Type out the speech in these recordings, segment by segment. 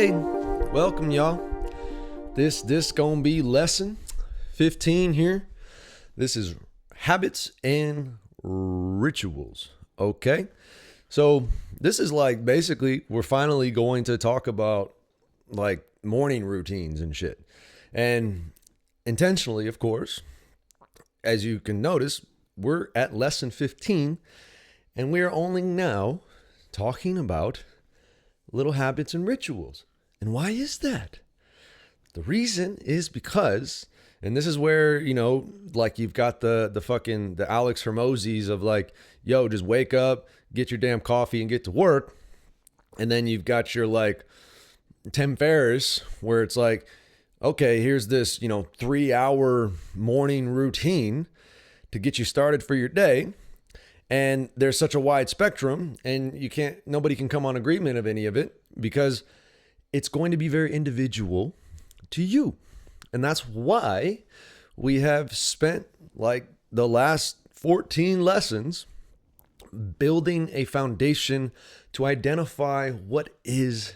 Okay, welcome y'all. This gonna be lesson 15 here. This is habits and rituals. Okay, so this is like basically we're finally going to talk about like morning routines and shit, and intentionally, of course, as you can notice, we're at lesson 15, and we are only now talking about little habits and rituals. And why is that? The reason is because, and this is where, like you've got the fucking the Alex Hermosies of like, yo, just wake up, get your damn coffee and get to work. And then you've got your like Tim Ferriss where it's like, okay, here's this, 3-hour morning routine to get you started for your day. And there's such a wide spectrum, and nobody can come on agreement of any of it because it's going to be very individual to you. And that's why we have spent like the last 14 lessons building a foundation to identify what is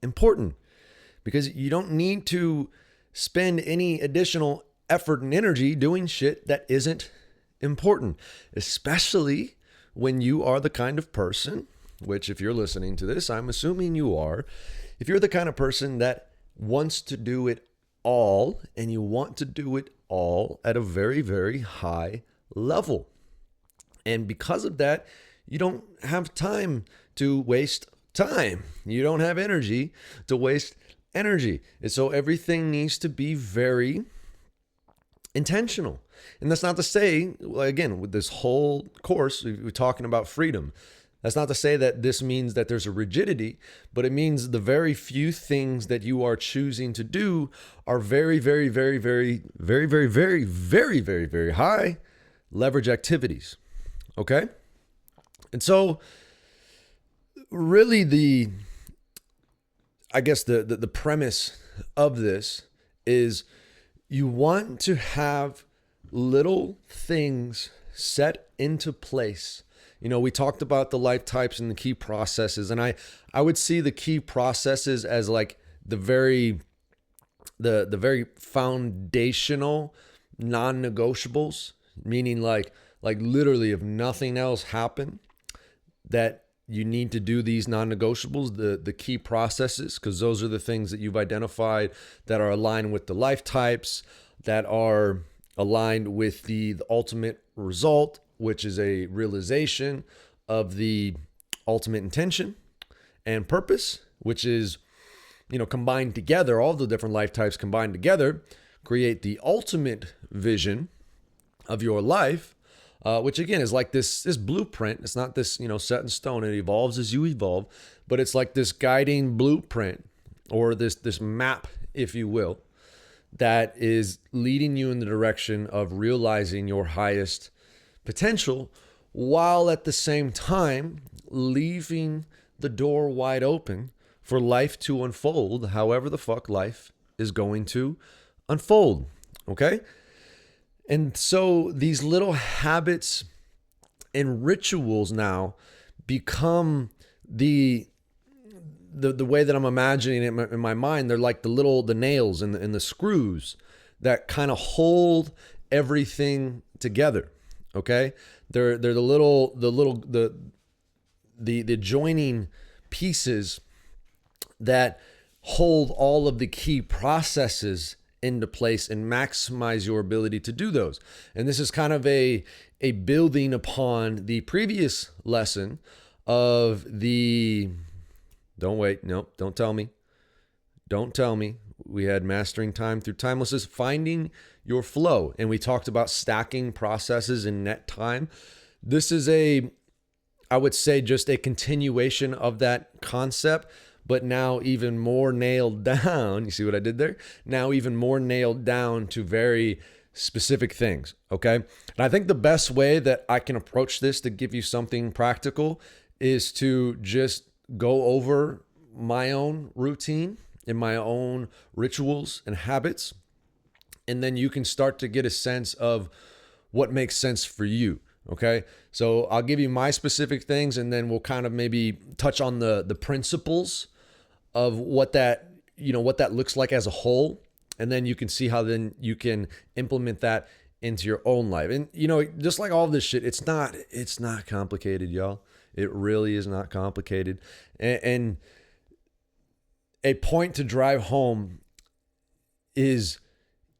important. Because you don't need to spend any additional effort and energy doing shit that isn't important, especially when you are the kind of person, which if you're listening to this, I'm assuming you are, if you're the kind of person that wants to do it all and you want to do it all at a very, very high level. And because of that, you don't have time to waste time. You don't have energy to waste energy. And so everything needs to be very intentional. And that's not to say, again, with this whole course, we're talking about freedom. That's not to say that this means that there's a rigidity, but it means the very few things that you are choosing to do are very, very, very, very, very, very, very, very, very, very high leverage activities. Okay? And so really the premise of this is you want to have little things set into place. We talked about the life types and the key processes, and I would see the key processes as like the very foundational non-negotiables, meaning like literally if nothing else happened, that you need to do these non-negotiables, the key processes, because those are the things that you've identified that are aligned with the life types, that are aligned with the ultimate result, which is a realization of the ultimate intention and purpose, which is, combined together, all the different life types combined together, create the ultimate vision of your life, which again is like this blueprint. It's not this, set in stone. It evolves as you evolve, but it's like this guiding blueprint or this map, if you will, that is leading you in the direction of realizing your highest potential, while at the same time leaving the door wide open for life to unfold however the fuck life is going to unfold. Okay? And so these little habits and rituals now become the way that I'm imagining it in my mind. They're like the nails and the screws that kind of hold everything together. Okay, they're the joining pieces that hold all of the key processes into place and maximize your ability to do those. And this is kind of a building upon the previous lesson of the don't tell me. We had mastering time through timelessness, finding your flow. And we talked about stacking processes in net time. This is I would say just a continuation of that concept, but now even more nailed down. You see what I did there? Now even more nailed down to very specific things. Okay. And I think the best way that I can approach this to give you something practical is to just go over my own routine and my own rituals and habits. And then you can start to get a sense of what makes sense for you. Okay. So I'll give you my specific things, and then we'll kind of maybe touch on the principles of what that, what that looks like as a whole. And then you can see how then you can implement that into your own life. And, just like all of this shit, it's not complicated, y'all. It really is not complicated. And a point to drive home is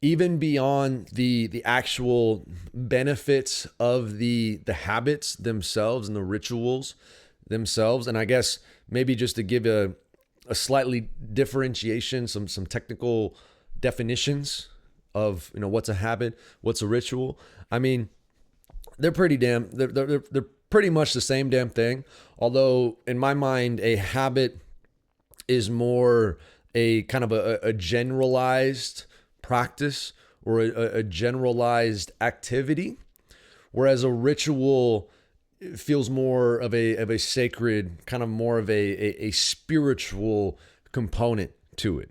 even beyond the actual benefits of the habits themselves and the rituals themselves. And I guess maybe just to give a slightly differentiation, some technical definitions of, what's a habit, what's a ritual. I mean, they're pretty much the same damn thing. Although in my mind, a habit is more a kind of a generalized practice or a generalized activity, whereas a ritual feels more of a sacred, kind of more of a spiritual component to it.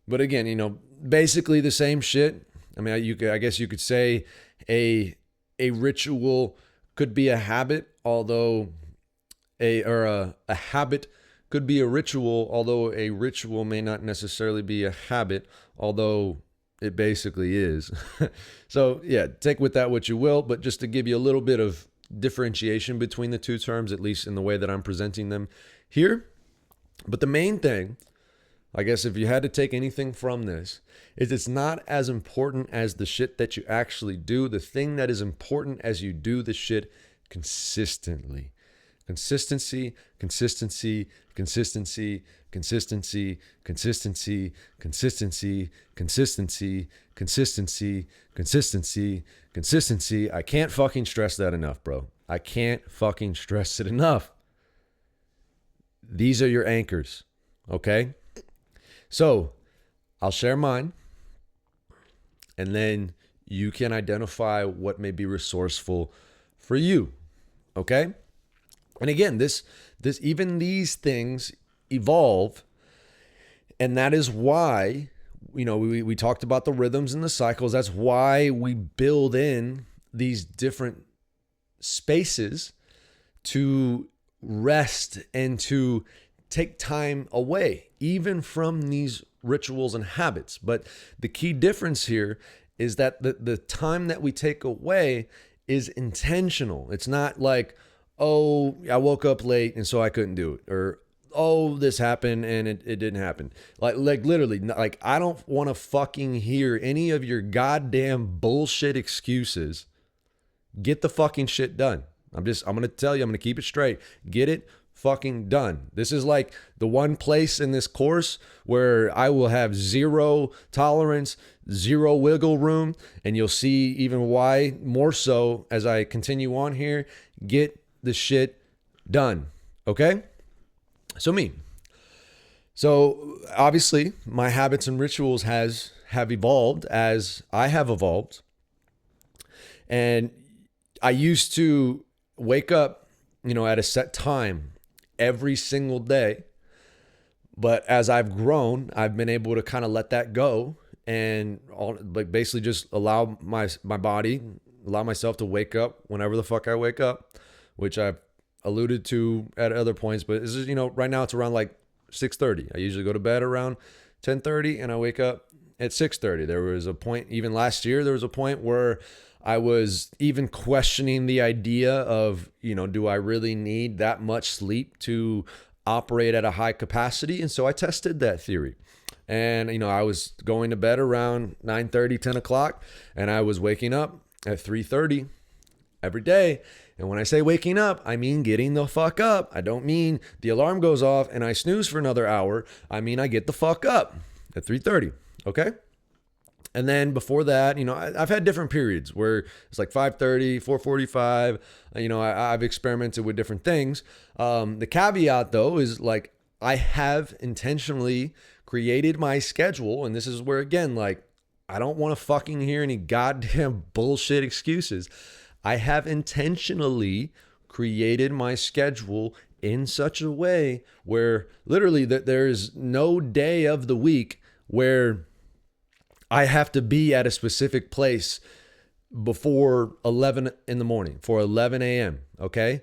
But again, basically the same shit. I mean, I guess you could say a ritual could be a habit, although a habit could be a ritual, although a ritual may not necessarily be a habit, although it basically is. So yeah, take with that what you will, but just to give you a little bit of differentiation between the two terms, at least in the way that I'm presenting them here. But the main thing, I guess if you had to take anything from this, is it's not as important as the shit that you actually do. The thing that is important as you do the shit consistently. Consistency, consistency, consistency, consistency, consistency, consistency, consistency, consistency, consistency, consistency. I can't fucking stress that enough, bro. I can't fucking stress it enough. These are your anchors, okay? So I'll share mine, and then you can identify what may be resourceful for you, okay? And again, this even these things evolve, and that is why, we talked about the rhythms and the cycles. That's why we build in these different spaces to rest and to take time away, even from these rituals and habits. But the key difference here is that the time that we take away is intentional. It's not like, oh, I woke up late and so I couldn't do it, or oh, this happened and it didn't happen. Like literally, like I don't want to fucking hear any of your goddamn bullshit excuses. Get the fucking shit done. I'm going to tell you, I'm going to keep it straight. Get it fucking done. This is like the one place in this course where I will have zero tolerance, zero wiggle room, and you'll see even why more so as I continue on here. Get the shit done. Okay? So obviously my habits and rituals have evolved as I have evolved. And I used to wake up, at a set time every single day. But as I've grown, I've been able to kind of let that go and basically just allow my body, allow myself to wake up whenever the fuck I wake up, which I've alluded to at other points. But this is, right now it's around like 6:30. I usually go to bed around 10:30 and I wake up at 6:30. There was a point, even last year, there was a point where I was even questioning the idea of, do I really need that much sleep to operate at a high capacity? And so I tested that theory. And, I was going to bed around 9:30, 10 o'clock, and I was waking up at 3:30 every day. And when I say waking up, I mean getting the fuck up. I don't mean the alarm goes off and I snooze for another hour. I mean I get the fuck up at 3:30, okay? And then before that, I've had different periods where it's like 5:30, 4:45. I've experimented with different things. The caveat, though, is like I have intentionally created my schedule. And this is where, again, like I don't want to fucking hear any goddamn bullshit excuses. I have intentionally created my schedule in such a way where literally that there is no day of the week where I have to be at a specific place before 11 in the morning, for 11 a.m., okay?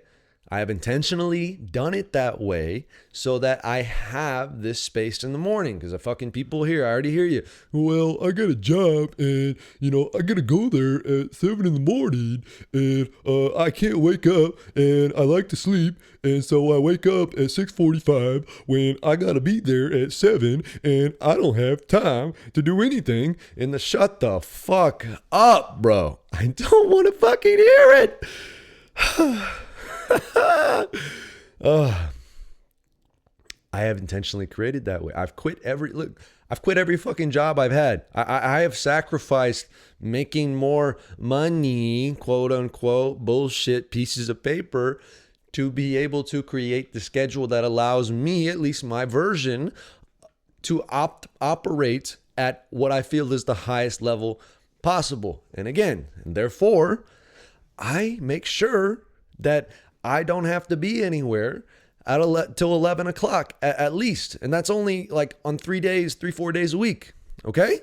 I have intentionally done it that way so that I have this space in the morning. Because the fucking people here, I already hear you. Well, I got a job and, I got to go there at 7 in the morning and I can't wake up and I like to sleep. And so I wake up at 6:45 when I got to be there at 7 and I don't have time to do anything. And shut the fuck up, bro. I don't want to fucking hear it. I have intentionally created that way. I've quit every fucking job I've had. I have sacrificed making more money, quote unquote, bullshit pieces of paper to be able to create the schedule that allows me, at least my version, to operate at what I feel is the highest level possible. And again, therefore, I make sure that I don't have to be anywhere till 11 o'clock at least. And that's only like on 4 days a week. Okay.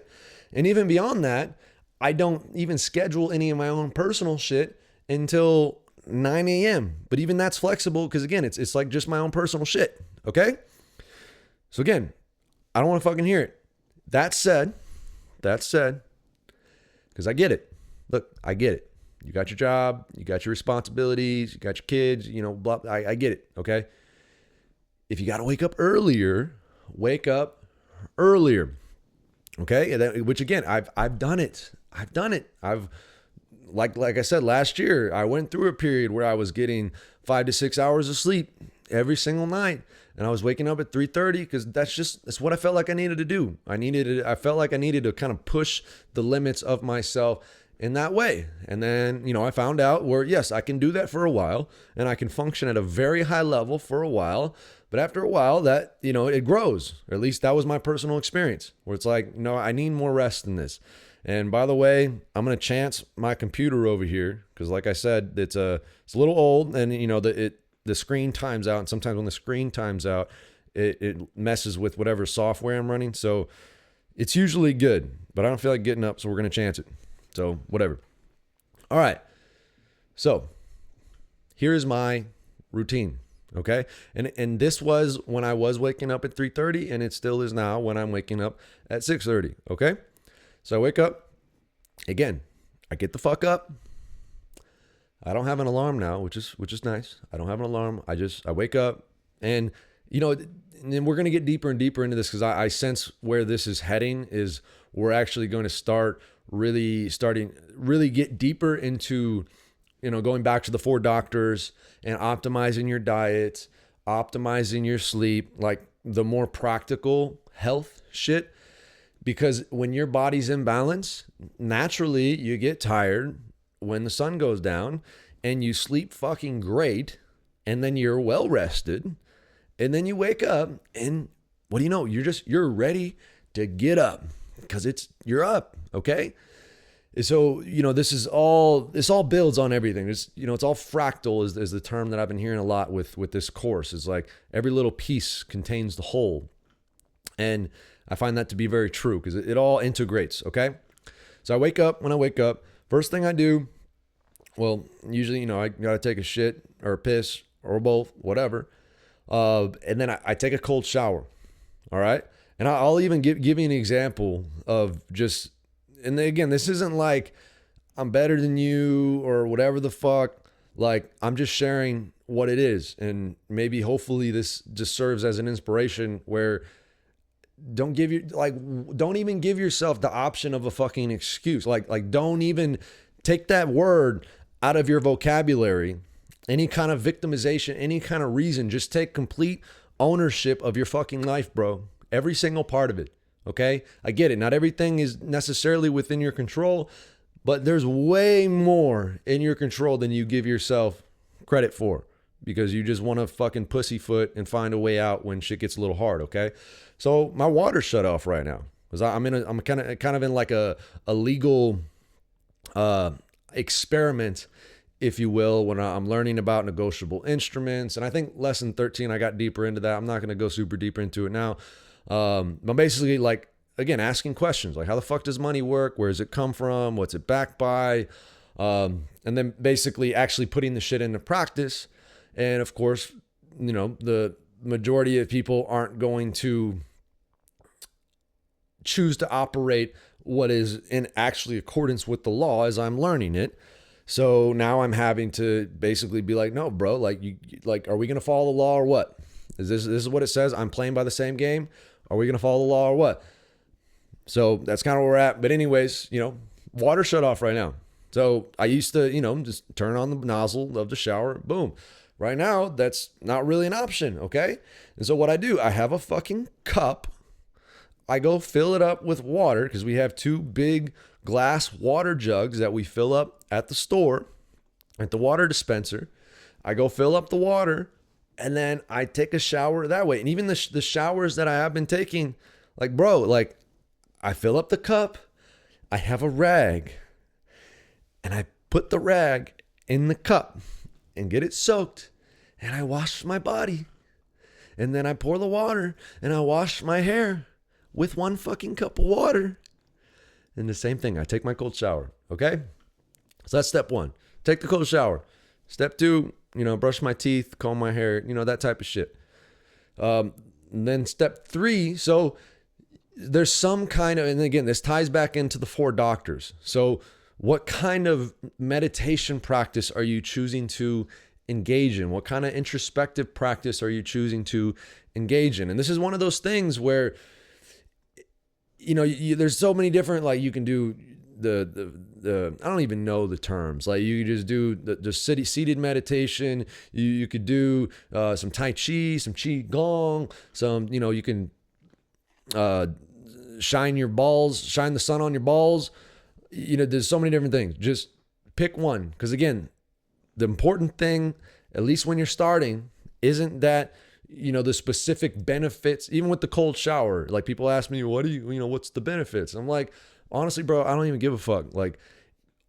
And even beyond that, I don't even schedule any of my own personal shit until 9 a.m. But even that's flexible because again, it's like just my own personal shit. Okay. So again, I don't want to fucking hear it. That said, because I get it. Look, I get it. You got your job, you got your responsibilities, you got your kids, blah. I get it, okay? If you got to wake up earlier, wake up earlier, okay? Which again, I've done it. I've like I said last year, I went through a period where I was getting 5 to 6 hours of sleep every single night, and I was waking up at 3:30 because that's what I felt like I needed to do. I felt like I needed to kind of push the limits of myself in that way. And then, I found out where, yes, I can do that for a while and I can function at a very high level for a while. But after a while that, it grows, or at least that was my personal experience where it's like, no, I need more rest than this. And by the way, I'm going to chance my computer over here because like I said, it's a little old and, the screen times out. And sometimes when the screen times out, it messes with whatever software I'm running. So it's usually good, but I don't feel like getting up. So we're going to chance it. So whatever. All right. So here's my routine. Okay. And this was when I was waking up at 3:30 and it still is now when I'm waking up at 6:30. Okay. So I wake up again. I get the fuck up. I don't have an alarm now, which is nice. I don't have an alarm. I wake up and, and we're going to get deeper and deeper into this because I sense where this is heading is we're actually going to really get deeper into, going back to the 4 doctors and optimizing your diet, optimizing your sleep, like the more practical health shit. Because when your body's in balance, naturally you get tired when the sun goes down and you sleep fucking great. And then you're well rested. And then you wake up and what do you know? You're ready to get up because you're up. Okay. So, this all builds on everything. It's all fractal is the term that I've been hearing a lot with this course. It's like every little piece contains the whole. And I find that to be very true because it all integrates. Okay. So I wake up. When I wake up, first thing I do, well, usually, I got to take a shit or a piss or both, whatever. And then I take a cold shower. All right. And I'll even give you an example of just, and again, this isn't like I'm better than you or whatever the fuck. Like I'm just sharing what it is. And maybe hopefully this just serves as an inspiration where don't even give yourself the option of a fucking excuse. Like don't even take that word out of your vocabulary, any kind of victimization, any kind of reason. Just take complete ownership of your fucking life, bro. Every single part of it. Okay. I get it. Not everything is necessarily within your control, but there's way more in your control than you give yourself credit for because you just want to fucking pussyfoot and find a way out when shit gets a little hard. Okay. So my water's shut off right now because I'm kind of in like a legal, experiment, if you will, when I'm learning about negotiable instruments. And I think lesson 13, I got deeper into that. I'm not going to go super deep into it now. But basically like, again, asking questions like how the fuck does money work? Where does it come from? What's it backed by? And then basically actually putting the shit into practice And of course, the majority of people aren't going to choose to operate what is in actually accordance with the law as I'm learning it. So now I'm having to basically be like, no, bro, like, are we going to follow the law or what? This is what it says? I'm playing by the same game. Are we going to follow the law or what? So that's kind of where we're at. But anyways, water shut off right now. So I used to, just turn on the nozzle of the shower. Boom. Right now, that's not really an option. Okay. And so what I do, I have a fucking cup. I go fill it up with water because we have 2 big glass water jugs that we fill up at the store, at the water dispenser. I go fill up the water and then I take a shower that way. And even the showers that I have been taking, like, bro, like, I fill up the cup, I have a rag, and I put the rag in the cup and get it soaked, and I wash my body. And then I pour the water and I wash my hair with 1 fucking cup of water. And the same thing, I take my cold shower, okay? So that's step 1, take the cold shower. Step 2, brush my teeth, comb my hair, that type of shit. And then step 3, so there's some kind of, and again, this ties back into the 4 doctors. So what kind of meditation practice are you choosing to engage in? What kind of introspective practice are you choosing to engage in? And this is one of those things where, there's so many different, like, you can do the I don't even know the terms. Like, you just do the seated meditation. You could do some Tai Chi, some Qi Gong, some, you can shine the sun on your balls. There's so many different things. Just pick one. Because again, the important thing, at least when you're starting, isn't that, the specific benefits, even with the cold shower. Like, people ask me, what's the benefits? I'm like, honestly, bro, I don't even give a fuck. Like,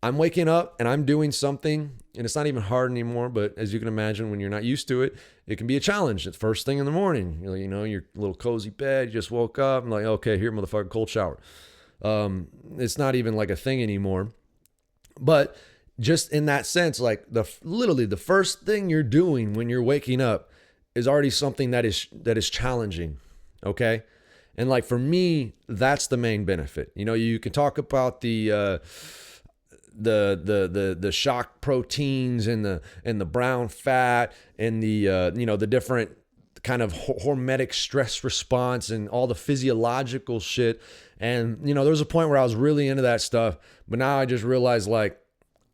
I'm waking up and I'm doing something, and it's not even hard anymore. But as you can imagine, when you're not used to it, it can be a challenge. It's first thing in the morning. Your little cozy bed, you just woke up. I'm like, okay, here, motherfucker, cold shower. It's not even like a thing anymore. But just in that sense, like, literally the first thing you're doing when you're waking up is already something that is challenging. Okay. And like, for me, that's the main benefit. You can talk about the shock proteins and the brown fat and the different kind of hormetic stress response and all the physiological shit. And, there was a point where I was really into that stuff, but now I just realized, like,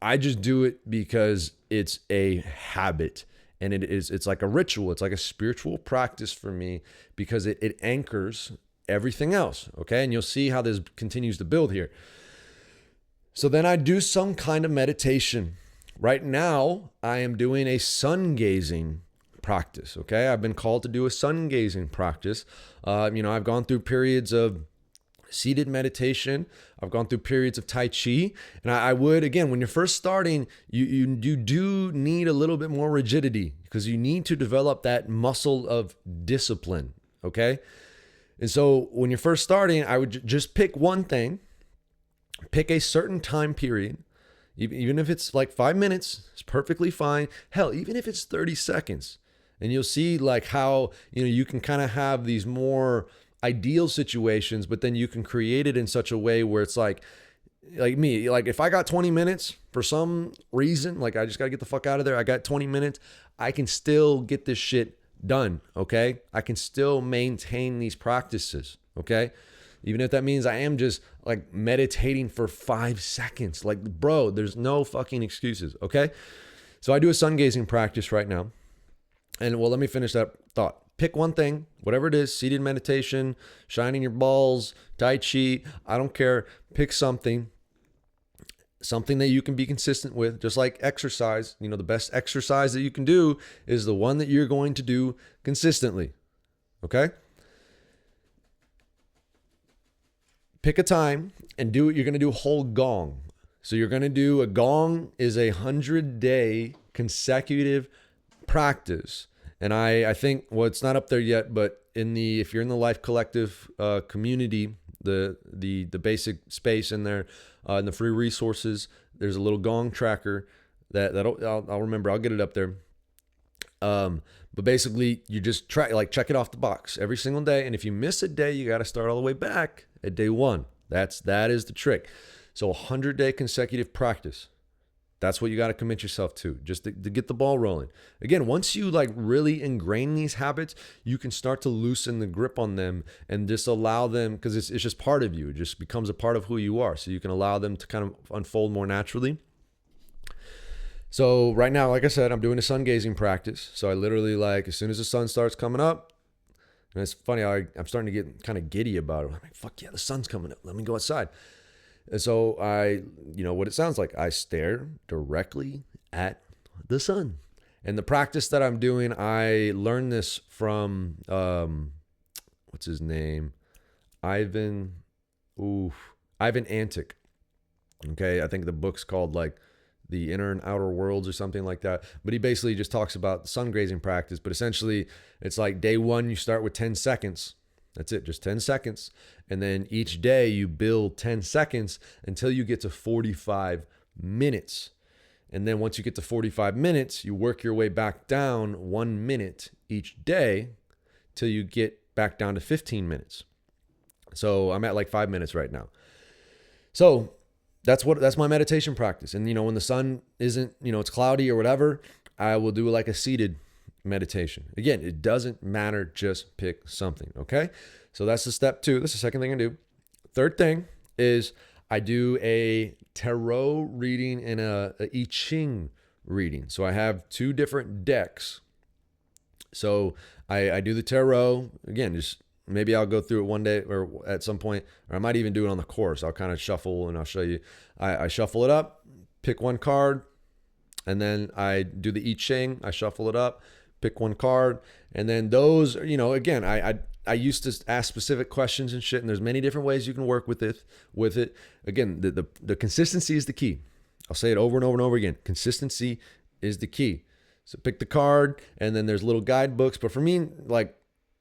I just do it because it's a habit. And it's like a ritual. It's like a spiritual practice for me because it anchors everything else. Okay. And you'll see how this continues to build here. So then I do some kind of meditation. Right now, I am doing a sun gazing practice. Okay. I've been called to do a sun gazing practice. I've gone through periods of seated meditation. I've gone through periods of Tai Chi. And I would, again, when you're first starting, you do need a little bit more rigidity because you need to develop that muscle of discipline. Okay. And so when you're first starting, I would just pick one thing, pick a certain time period. Even if it's like 5 minutes, it's perfectly fine. Hell, even if it's 30 seconds. And you'll see like how, you can kind of have these more ideal situations, but then you can create it in such a way where it's like me, like if I got 20 minutes for some reason, like I just got to get the fuck out of there. I got 20 minutes. I can still get this shit done. Okay. I can still maintain these practices. Okay. Even if that means I am just like meditating for 5 seconds, like, bro, there's no fucking excuses. Okay. So I do a sun gazing practice right now. And well, let me finish that thought. Pick one thing, whatever it is, seated meditation, shining your balls, Tai Chi, I don't care. Pick something that you can be consistent with, just like exercise. The best exercise that you can do is the one that you're going to do consistently. Okay? Pick a time and do it. You're going to do a whole gong. So you're going to do a gong is a 100-day consecutive practice. And I think, well, it's not up there yet, but if you're in the Life Collective community, the basic space in there, in the free resources, there's a little gong tracker that I'll remember. I'll get it up there. But basically, you just check it off the box every single day. And if you miss a day, you got to start all the way back at day one. That is the trick. So 100-day consecutive practice. That's what you got to commit yourself to, just to get the ball rolling. Again, once you really ingrain these habits, you can start to loosen the grip on them and just allow them, because it's just part of you. It just becomes a part of who you are. So you can allow them to kind of unfold more naturally. So right now, like I said, I'm doing a sun gazing practice. So I literally, as soon as the sun starts coming up, and it's funny, I'm starting to get kind of giddy about it. I'm like, fuck yeah, the sun's coming up. Let me go outside. And so what it sounds like, I stare directly at the sun. And the practice that I'm doing, I learned this from, what's his name? Ivan Antic. Okay. I think the book's called The Inner and Outer Worlds or something like that. But he basically just talks about sun gazing practice. But essentially it's like day one, you start with 10 seconds. That's it, just 10 seconds. And then each day you build 10 seconds until you get to 45 minutes. And then once you get to 45 minutes, you work your way back down 1 minute each day till you get back down to 15 minutes. So I'm at 5 minutes right now. So that's my meditation practice. And when the sun isn't, it's cloudy or whatever, I will do a seated meditation. Again, it doesn't matter, just pick something, okay? So that's the step 2. That's the second thing I do. Third thing is I do a tarot reading and a I Ching reading. So I have 2 different decks. So I do the tarot. Again, just maybe I'll go through it one day or at some point, or I might even do it on the course. I'll kind of shuffle and I'll show you. I shuffle it up, pick one card, and then I do the I Ching. I shuffle it up, pick one card, and then those, again, I used to ask specific questions and shit, and there's many different ways you can work with it. Again, the consistency is the key. I'll say it over and over and over again. Consistency is the key. So pick the card, and then there's little guidebooks. But for me,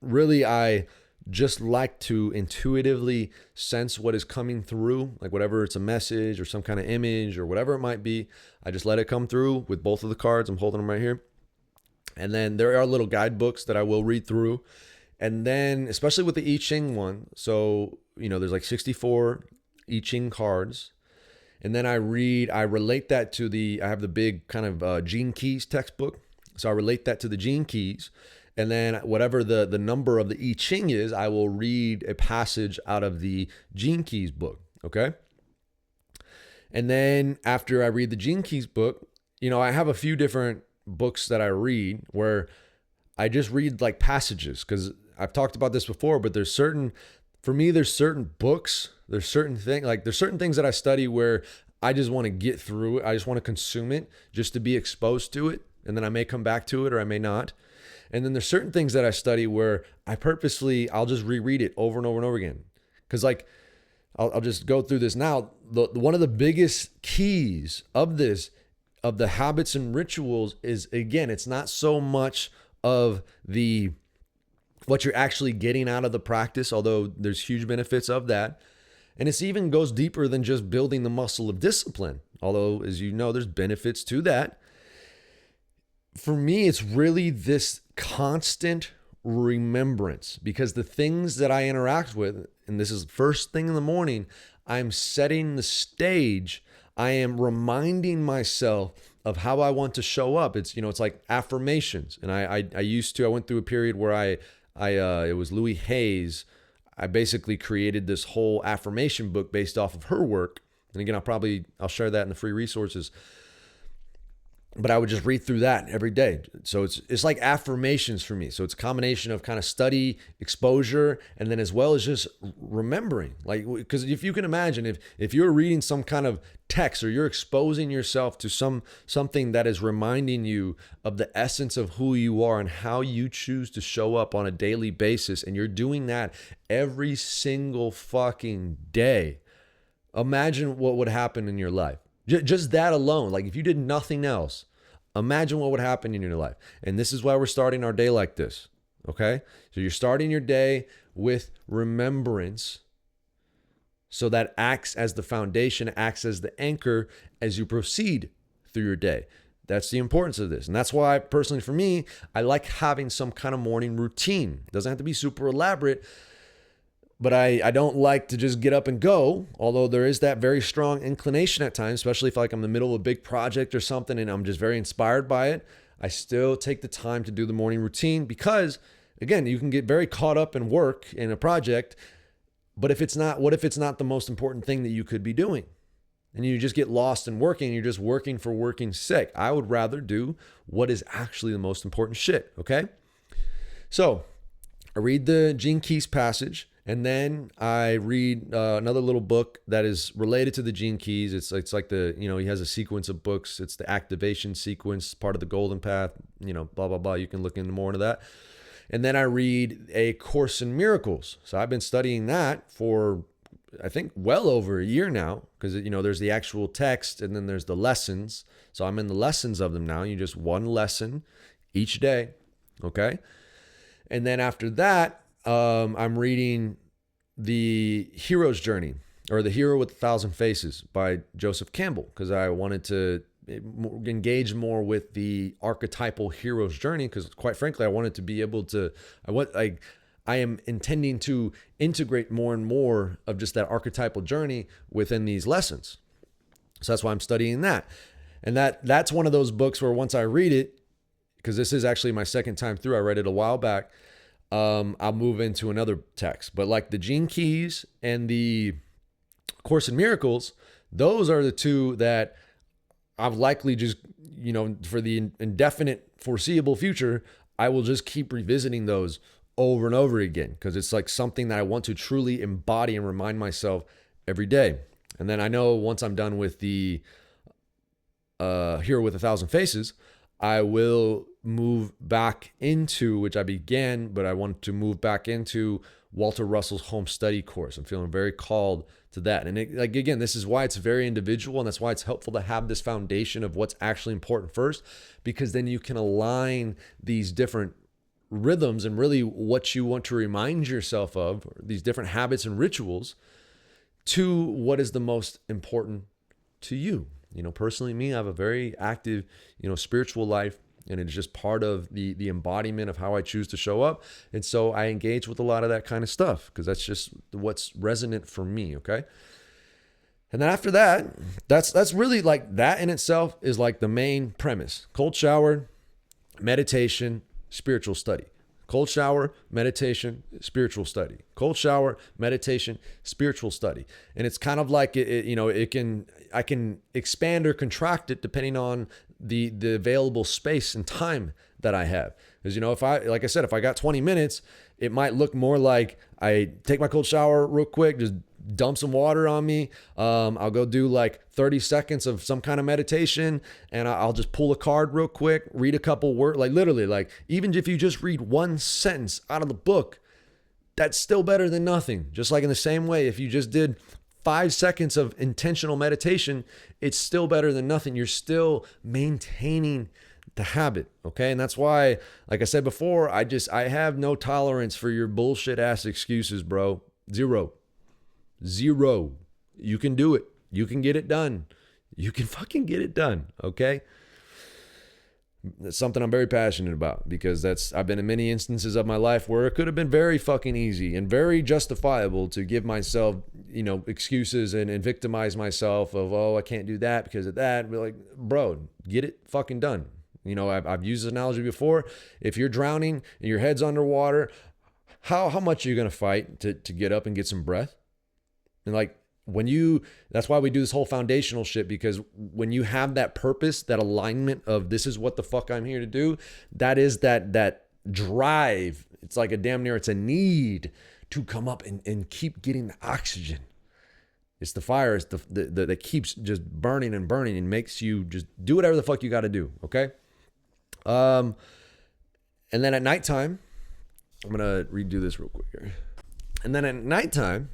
really, I just like to intuitively sense what is coming through, whatever it's a message or some kind of image or whatever it might be. I just let it come through with both of the cards. I'm holding them right here. And then there are little guidebooks that I will read through. And then, especially with the I Ching one, so, there's 64 I Ching cards. And then I relate that to I have the big kind of Gene Keys textbook. So I relate that to the Gene Keys. And then whatever the number of the I Ching is, I will read a passage out of the Gene Keys book, okay? And then after I read the Gene Keys book, I have a few different books that I read where I just read passages, because I've talked about this before, but there's certain books, there's certain things that I study where I just want to get through it. I just want to consume it just to be exposed to it. And then I may come back to it or I may not. And then there's certain things that I study where I'll just reread it over and over and over again. Because I'll just go through this now. One of the biggest keys of the habits and rituals is, again, it's not so much of what you're actually getting out of the practice, although there's huge benefits of that. And it even goes deeper than just building the muscle of discipline, although, as you know, there's benefits to that. For me, it's really this constant remembrance, because the things that I interact with, and this is first thing in the morning, I'm setting the stage. I am reminding myself of how I want to show up. It's, it's like affirmations. And I went through a period where it was Louise Hayes. I basically created this whole affirmation book based off of her work. And again, I'll share that in the free resources. But I would just read through that every day. So it's like affirmations for me. So it's a combination of kind of study, exposure, and then as well as just remembering. Because if you can imagine, if you're reading some kind of text or you're exposing yourself to something that is reminding you of the essence of who you are and how you choose to show up on a daily basis, and you're doing that every single fucking day, imagine what would happen in your life. Just that alone, if you did nothing else, imagine what would happen in your life. And this is why we're starting our day like this, okay? So you're starting your day with remembrance, so that acts as the foundation, acts as the anchor as you proceed through your day. That's the importance of this. And that's why, personally, for me, I like having some kind of morning routine. It doesn't have to be super elaborate, but I don't like to just get up and go, although there is that very strong inclination at times, especially if like I'm in the middle of a big project or something and I'm just very inspired by it. I still take the time to do the morning routine because, again, you can get very caught up in work in a project, but what if it's not the most important thing that you could be doing? And you just get lost in working. You're just working for working's sake. I would rather do what is actually the most important shit, okay? So I read the Gene Keys passage, and then I read another little book that is related to the Gene Keys. It's like he has a sequence of books. It's the activation sequence, part of the Golden Path, blah, blah, blah. You can look into more into that. And then I read A Course in Miracles. So I've been studying that for, I think, well over a year now, because, there's the actual text and then there's the lessons. So I'm in the lessons of them now. You just one lesson each day. Okay. And then after that, I'm reading The Hero's Journey, or The Hero with 1,000 Faces by Joseph Campbell, because I wanted to engage more with the archetypal hero's journey, because quite frankly, I wanted to be able to, I am intending to integrate more and more of just that archetypal journey within these lessons. So that's why I'm studying that. And that's one of those books where once I read it, because this is actually my second time through, I read it a while back, I'll move into another text. But like the Gene Keys and the Course in Miracles, those are the two that I've likely just, for the indefinite foreseeable future, I will just keep revisiting those over and over again, because it's like something that I want to truly embody and remind myself every day. And then I know once I'm done with the Hero with 1,000 Faces, I will move back into, which I began, but I want to move back into Walter Russell's home study course. I'm feeling very called to that. And again, this is why it's very individual, and that's why it's helpful to have this foundation of what's actually important first, because then you can align these different rhythms and really what you want to remind yourself of, these different habits and rituals, to what is the most important to you. Personally, me, I have a very active, spiritual life, and it's just part of the embodiment of how I choose to show up. And so I engage with a lot of that kind of stuff, because that's just what's resonant for me. Okay. And then after that, that's really like that in itself is like the main premise: cold shower, meditation, spiritual study. Cold shower, meditation, spiritual study. Cold shower, meditation, spiritual study. And it's kind of like I can expand or contract it depending on the available space and time that I have. Because, if I got 20 minutes, it might look more like I take my cold shower real quick, just dump some water on me. I'll go do like 30 seconds of some kind of meditation, and I'll just pull a card real quick, read a couple words, like literally, like even if you just read one sentence out of the book, that's still better than nothing. Just like in the same way, if you just did 5 seconds of intentional meditation, it's still better than nothing. You're still maintaining the habit. Okay. And that's why, like I said before, I have no tolerance for your bullshit ass excuses, bro. Zero. You can do it. You can get it done. You can fucking get it done. Okay. That's something I'm very passionate about, because I've been in many instances of my life where it could have been very fucking easy and very justifiable to give myself, excuses and victimize myself of, oh, I can't do that because of that. But like, bro, get it fucking done. I've used this analogy before. If you're drowning and your head's underwater, how much are you going to fight to get up and get some breath? And like, that's why we do this whole foundational shit, because when you have that purpose, that alignment of this is what the fuck I'm here to do, that is that drive. It's like it's a need to come up and keep getting the oxygen. It's the fire, it's that keeps just burning and burning and makes you just do whatever the fuck you got to do. Okay. And then at nighttime, I'm going to redo this real quick here. And then at nighttime,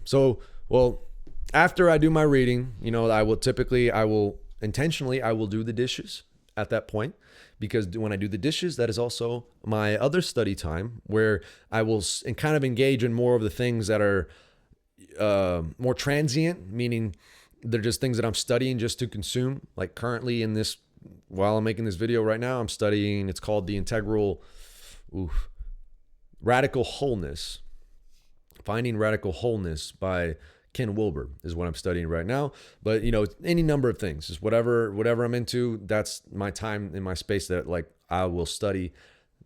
after I do my reading, I will intentionally do the dishes at that point, because when I do the dishes, that is also my other study time, where I will kind of engage in more of the things that are more transient, meaning they're just things that I'm studying just to consume. Like currently in this while I'm making this video right now, I'm studying, it's called the Integral Radical Wholeness. Finding Radical Wholeness by Ken Wilber is what I'm studying right now. But, you know, any number of things, just whatever I'm into, that's my time in my space that like I will study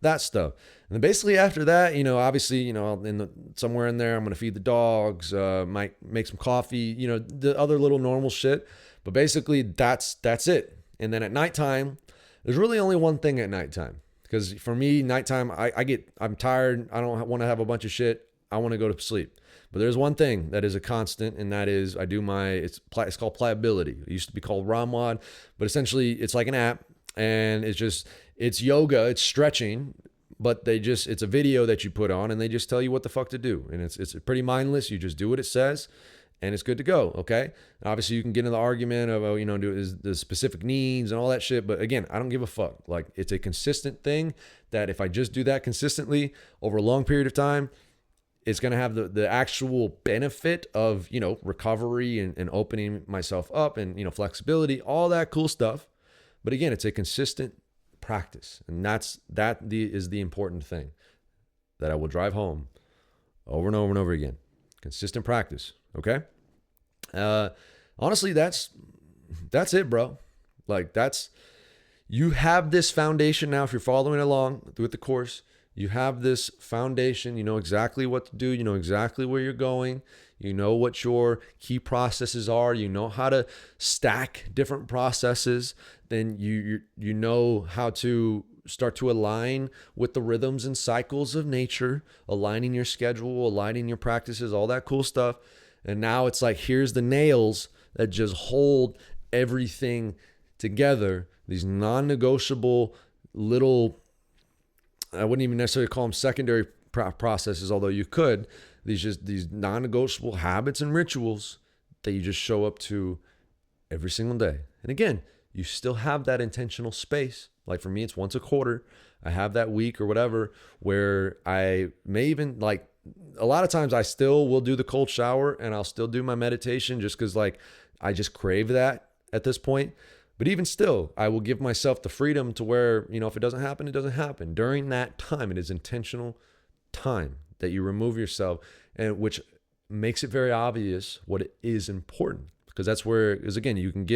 that stuff. And then basically after that, you know, obviously, you know, somewhere in there, I'm going to feed the dogs, might make some coffee, you know, the other little normal shit. But basically that's it. And then at nighttime, there's really only one thing at nighttime. Because for me, nighttime, I'm tired. I don't want to have a bunch of shit. I want to go to sleep. But there's one thing that is a constant, and that is I do it's called Pliability. It used to be called ROMWOD, but essentially it's like an app, and it's yoga, it's stretching, but it's a video that you put on, and they just tell you what the fuck to do. And it's pretty mindless. You just do what it says, and it's good to go, okay? And obviously, you can get into the argument of, you know, the specific needs and all that shit, but again, I don't give a fuck. Like, it's a consistent thing that if I just do that consistently over a long period of time, it's going to have the actual benefit of, you know, recovery and opening myself up and, you know, flexibility, all that cool stuff. But again, it's a consistent practice. And that is the important thing that I will drive home over and over and over again. Consistent practice. Okay. Honestly, that's it, bro. Like you have this foundation now. If you're following along with the course, you have this foundation. You know exactly what to do. You know exactly where you're going. You know what your key processes are. You know how to stack different processes. Then you know how to start to align with the rhythms and cycles of nature, aligning your schedule, aligning your practices, all that cool stuff. And now it's like, here's the nails that just hold everything together. These non-negotiable little, I wouldn't even necessarily call them secondary processes, although you could. These non-negotiable habits and rituals that you just show up to every single day. And again, you still have that intentional space. Like for me, it's once a quarter. I have that week or whatever where I may even, like, a lot of times I still will do the cold shower and I'll still do my meditation just because, like, I just crave that at this point. But even still, I will give myself the freedom to where, you know, if it doesn't happen, it doesn't happen. During that time, it is intentional time that you remove yourself, and which makes it very obvious what it is important. Because that's where, because again, you can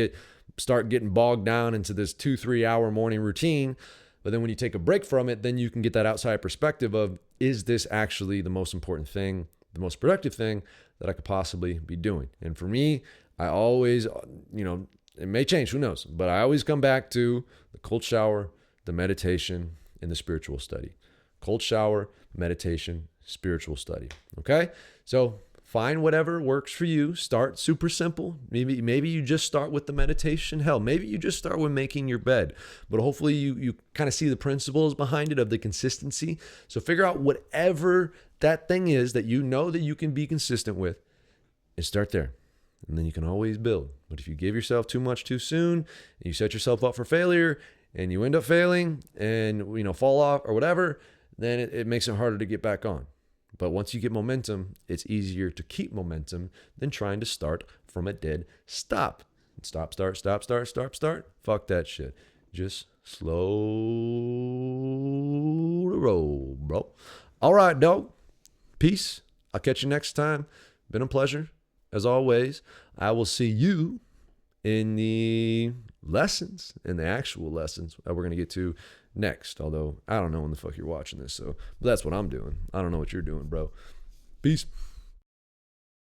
start getting bogged down into this 2-3 hour morning routine. But then when you take a break from it, then you can get that outside perspective of, is this actually the most important thing, the most productive thing that I could possibly be doing? And for me, I always, you know, it may change, who knows? But I always come back to the cold shower, the meditation, and the spiritual study. Cold shower, meditation, spiritual study. Okay? So find whatever works for you. Start super simple. Maybe you just start with the meditation. Hell, maybe you just start with making your bed. But hopefully you kind of see the principles behind it of the consistency. So figure out whatever that thing is that you know that you can be consistent with, and start there. And then you can always build. But if you give yourself too much too soon, and you set yourself up for failure, and you end up failing and, you know, fall off or whatever, then it makes it harder to get back on. But once you get momentum, it's easier to keep momentum than trying to start from a dead stop. Stop, start. Fuck that shit. Just slow the roll, bro. All right, dog. Peace. I'll catch you next time. Been a pleasure. As always, I will see you in the lessons, in the actual lessons that we're going to get to next. Although, I don't know when the fuck you're watching this, but that's what I'm doing. I don't know what you're doing, bro. Peace.